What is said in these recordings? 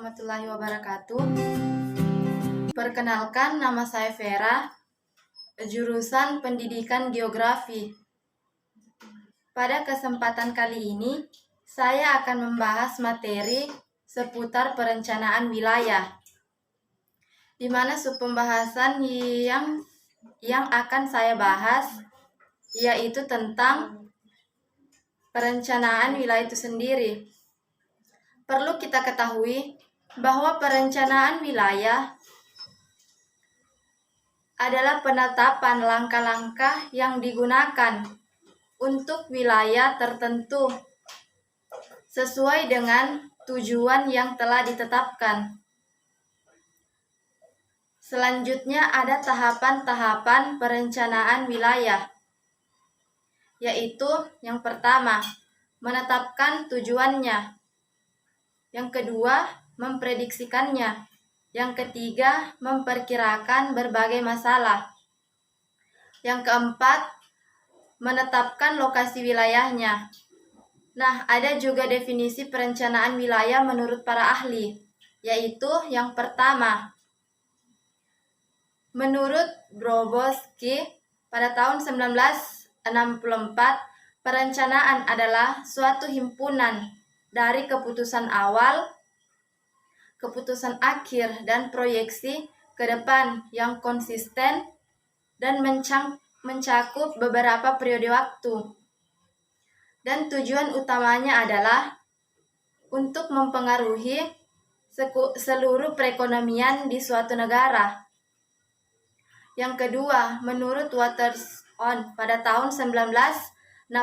warahmatullahi wabarakatuh. Perkenalkan, nama saya Vera, jurusan Pendidikan Geografi. Pada kesempatan kali ini, saya akan membahas materi seputar perencanaan wilayah, di mana subpembahasan yang akan saya bahas yaitu tentang perencanaan wilayah itu sendiri. Perlu kita ketahui bahwa perencanaan wilayah adalah penetapan langkah-langkah yang digunakan untuk wilayah tertentu sesuai dengan tujuan yang telah ditetapkan. Selanjutnya ada tahapan-tahapan perencanaan wilayah, yaitu yang pertama, menetapkan tujuannya. Yang kedua, memprediksikannya. Yang ketiga, memperkirakan berbagai masalah. Yang keempat, menetapkan lokasi wilayahnya. Nah, ada juga definisi perencanaan wilayah menurut para ahli, yaitu yang pertama, menurut Brobowski pada tahun 1964, perencanaan adalah suatu himpunan dari keputusan awal, keputusan akhir, dan proyeksi ke depan yang konsisten dan mencakup beberapa periode waktu. Dan tujuan utamanya adalah untuk mempengaruhi seluruh perekonomian di suatu negara. Yang kedua, menurut Watterson pada tahun 1965,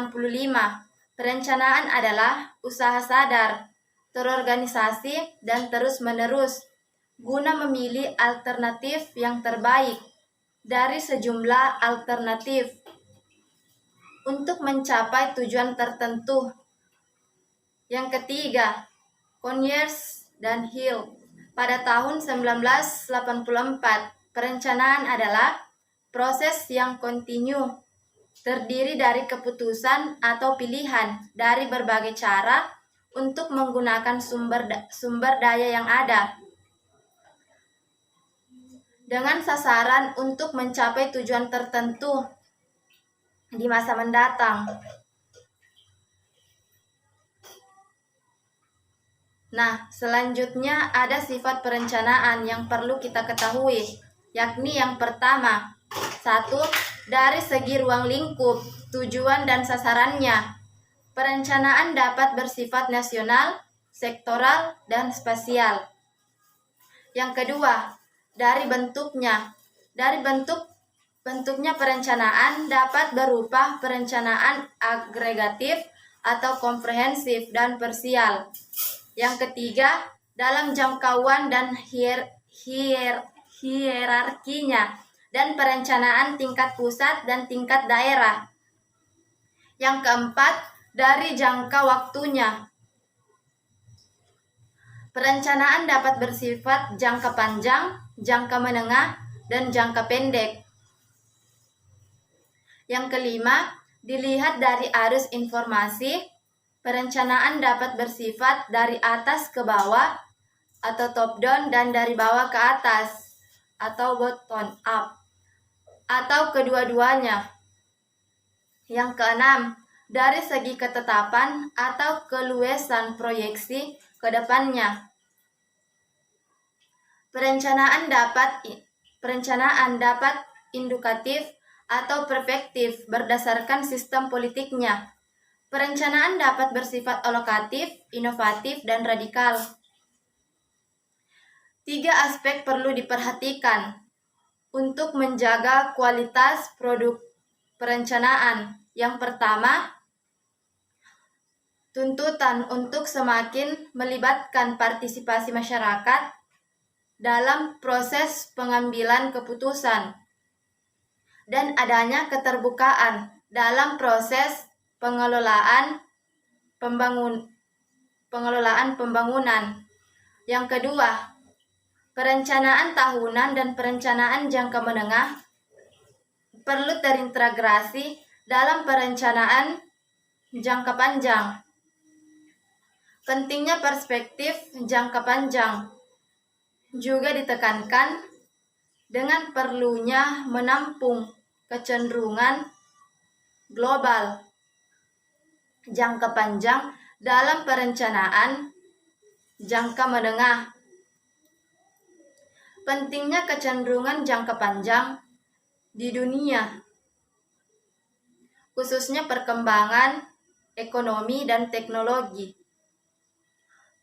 perencanaan adalah usaha sadar, terorganisasi, dan terus-menerus guna memilih alternatif yang terbaik dari sejumlah alternatif untuk mencapai tujuan tertentu. Yang ketiga, Conyers dan Hill pada tahun 1984, perencanaan adalah proses yang kontinu, terdiri dari keputusan atau pilihan dari berbagai cara untuk menggunakan sumber daya yang ada dengan sasaran untuk mencapai tujuan tertentu di masa mendatang. Nah, selanjutnya ada sifat perencanaan yang perlu kita ketahui, yakni yang pertama, 1. Dari segi ruang lingkup, tujuan dan sasarannya, perencanaan dapat bersifat nasional, sektoral, dan spasial. Yang kedua, dari bentuknya. Dari bentuknya perencanaan dapat berupa perencanaan agregatif atau komprehensif dan parsial. Yang ketiga, dalam jangkauan dan hierarkinya, dan perencanaan tingkat pusat dan tingkat daerah. Yang keempat, dari jangka waktunya. Perencanaan dapat bersifat jangka panjang, jangka menengah, dan jangka pendek. Yang kelima, dilihat dari arus informasi, perencanaan dapat bersifat dari atas ke bawah atau top down dan dari bawah ke atas atau bottom up atau kedua-duanya. Yang keenam, dari segi ketetapan atau keluasan proyeksi ke depannya. Perencanaan dapat indukatif atau perspektif berdasarkan sistem politiknya. Perencanaan dapat bersifat alokatif, inovatif, dan radikal. 3 aspek perlu diperhatikan untuk menjaga kualitas produk perencanaan. Yang pertama, tuntutan untuk semakin melibatkan partisipasi masyarakat dalam proses pengambilan keputusan dan adanya keterbukaan dalam proses pengelolaan pembangunan. Yang kedua, perencanaan tahunan dan perencanaan jangka menengah perlu terintegrasi dalam perencanaan jangka panjang. Pentingnya perspektif jangka panjang juga ditekankan dengan perlunya menampung kecenderungan global jangka panjang dalam perencanaan jangka menengah. Pentingnya kecenderungan jangka panjang di dunia, khususnya perkembangan ekonomi dan teknologi.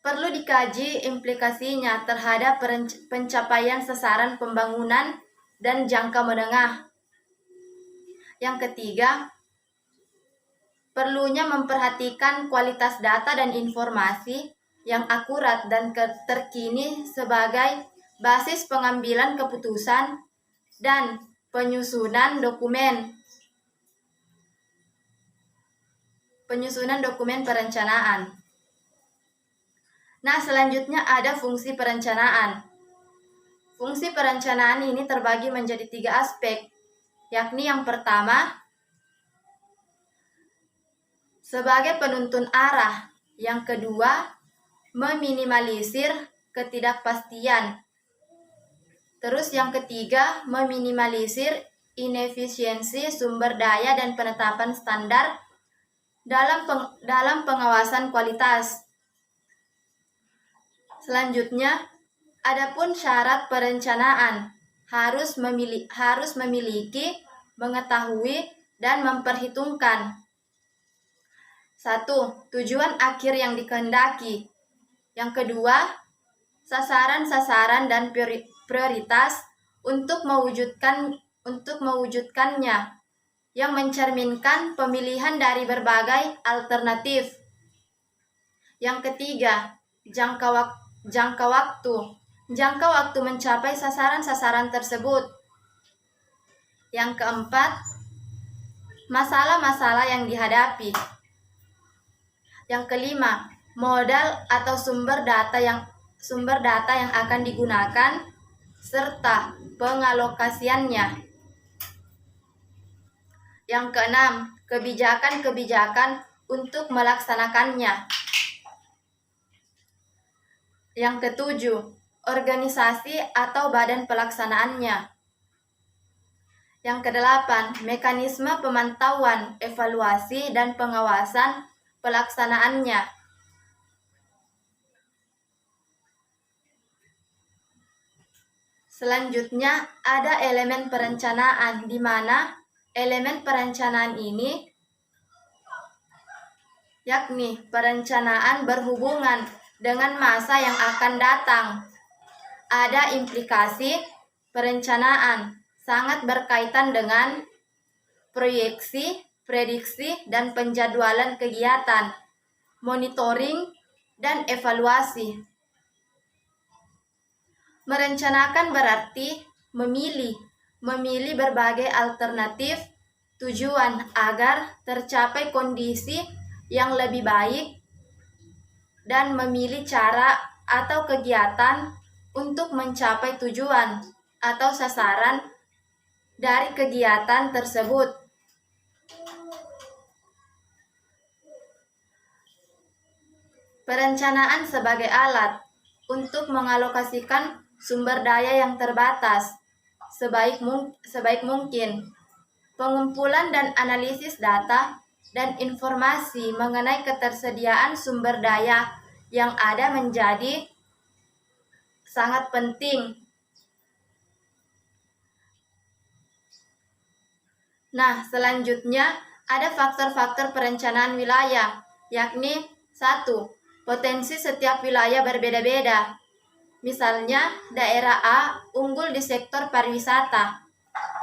Perlu dikaji implikasinya terhadap pencapaian sasaran pembangunan dan jangka menengah. Yang ketiga, perlunya memperhatikan kualitas data dan informasi yang akurat dan terkini sebagai basis pengambilan keputusan dan penyusunan dokumen perencanaan. Nah, selanjutnya ada fungsi perencanaan. Fungsi perencanaan ini terbagi menjadi 3 aspek, yakni yang pertama, sebagai penuntun arah. Yang kedua, meminimalisir ketidakpastian. Terus yang ketiga, meminimalisir inefisiensi sumber daya dan penetapan standar dalam pengawasan kualitas. Selanjutnya, adapun syarat perencanaan harus memiliki, mengetahui, dan memperhitungkan 1. Tujuan akhir yang dikehendaki. Yang kedua, sasaran-sasaran dan prioritas untuk mewujudkannya yang mencerminkan pemilihan dari berbagai alternatif. Yang ketiga, jangka waktu mencapai sasaran-sasaran tersebut. Yang keempat, masalah-masalah yang dihadapi. Yang kelima, modal atau sumber data yang akan digunakan serta pengalokasiannya. Yang keenam, kebijakan untuk melaksanakannya. Yang ketujuh, organisasi atau badan pelaksanaannya. Yang kedelapan, mekanisme pemantauan, evaluasi, dan pengawasan pelaksanaannya. Selanjutnya ada elemen perencanaan, di mana elemen perencanaan ini yakni perencanaan berhubungan dengan masa yang akan datang. Ada implikasi perencanaan sangat berkaitan dengan proyeksi, prediksi, dan penjadwalan kegiatan, monitoring, dan evaluasi. Merencanakan berarti memilih berbagai alternatif tujuan agar tercapai kondisi yang lebih baik dan memilih cara atau kegiatan untuk mencapai tujuan atau sasaran dari kegiatan tersebut. Perencanaan sebagai alat untuk mengalokasikan sumber daya yang terbatas sebaik mungkin. Pengumpulan dan analisis data dan informasi mengenai ketersediaan sumber daya yang ada menjadi sangat penting. Nah, selanjutnya ada faktor-faktor perencanaan wilayah, yakni 1. Potensi setiap wilayah berbeda-beda. Misalnya, daerah A unggul di sektor pariwisata,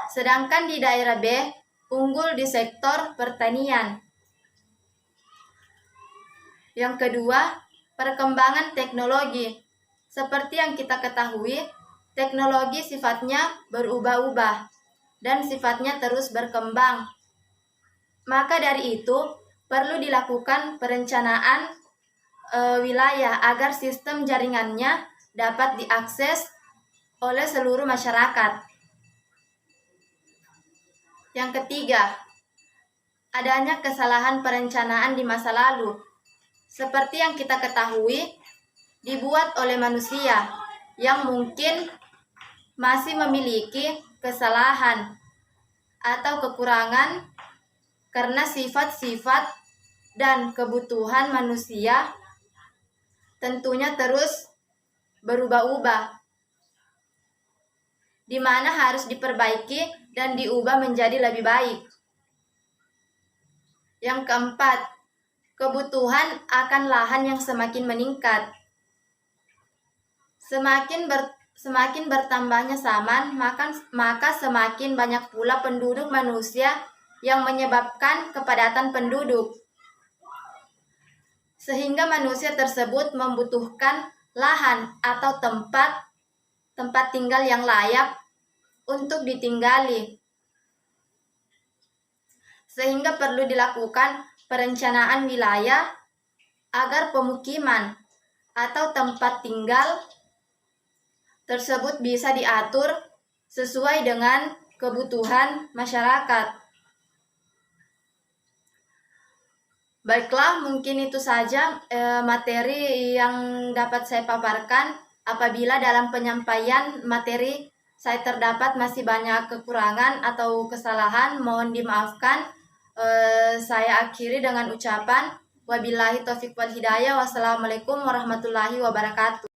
sedangkan di daerah B unggul di sektor pertanian. Yang kedua, perkembangan teknologi. Seperti yang kita ketahui, teknologi sifatnya berubah-ubah dan sifatnya terus berkembang. Maka dari itu, perlu dilakukan perencanaan wilayah agar sistem jaringannya dapat diakses oleh seluruh masyarakat. Yang ketiga, adanya kesalahan perencanaan di masa lalu. Seperti yang kita ketahui, dibuat oleh manusia yang mungkin masih memiliki kesalahan atau kekurangan karena sifat-sifat dan kebutuhan manusia tentunya terus berubah-ubah, di mana harus diperbaiki dan diubah menjadi lebih baik. Yang keempat, kebutuhan akan lahan yang semakin meningkat. Semakin bertambahnya zaman, maka semakin banyak pula penduduk manusia yang menyebabkan kepadatan penduduk. Sehingga manusia tersebut membutuhkan lahan atau tempat tinggal yang layak untuk ditinggali. Sehingga perlu dilakukan perencanaan wilayah agar pemukiman atau tempat tinggal tersebut bisa diatur sesuai dengan kebutuhan masyarakat. Baiklah, mungkin itu saja materi yang dapat saya paparkan. Apabila dalam penyampaian materi saya terdapat masih banyak kekurangan atau kesalahan, mohon dimaafkan. Saya akhiri dengan ucapan wabillahi taufiq wal hidayah. Wassalamualaikum warahmatullahi wabarakatuh.